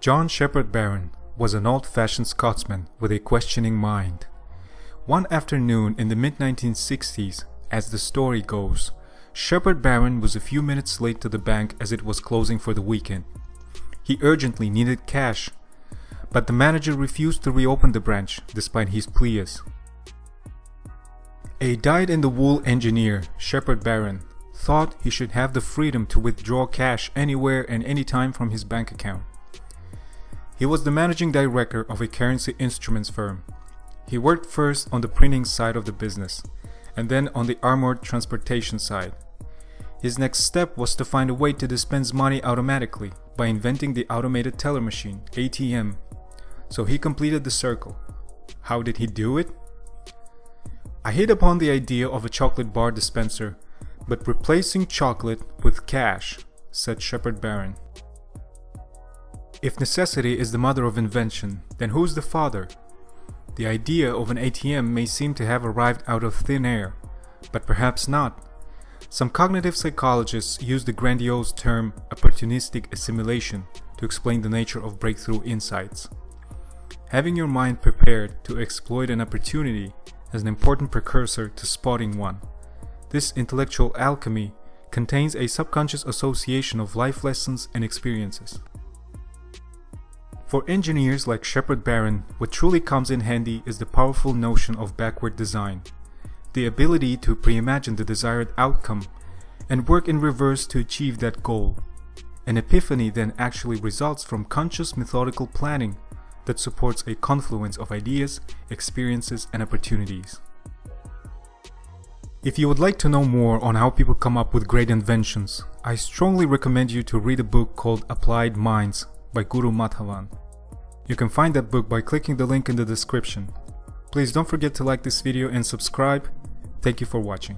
John Shepherd-Barron was an old-fashioned Scotsman with a questioning mind. One afternoon in the mid-1960s, as the story goes, Shepherd-Barron was a few minutes late to the bank as it was closing for the weekend. He urgently needed cash, but the manager refused to reopen the branch despite his pleas. A dyed-in-the-wool engineer, Shepherd-Barron, thought he should have the freedom to withdraw cash anywhere and anytime from his bank account. He was the managing director of a currency instruments firm. He worked first on the printing side of the business, and then on the armored transportation side. His next step was to find a way to dispense money automatically by inventing the automated teller machine, ATM. So he completed the circle. How did he do it? I hit upon the idea of a chocolate bar dispenser, but replacing chocolate with cash, said Shepherd-Barron. If necessity is the mother of invention, then who's the father? The idea of an ATM may seem to have arrived out of thin air, but perhaps not. Some cognitive psychologists use the grandiose term opportunistic assimilation to explain the nature of breakthrough insights. Having your mind prepared to exploit an opportunity is an important precursor to spotting one. This intellectual alchemy contains a subconscious association of life lessons and experiences. For engineers like Shepherd-Barron, what truly comes in handy is the powerful notion of backward design, the ability to pre-imagine the desired outcome and work in reverse to achieve that goal. An epiphany then actually results from conscious methodical planning that supports a confluence of ideas, experiences, and opportunities. If you would like to know more on how people come up with great inventions, I strongly recommend you to read a book called Applied Minds by Guru Madhavan. You can find that book by clicking the link in the description. Please don't forget to like this video and subscribe. Thank you for watching.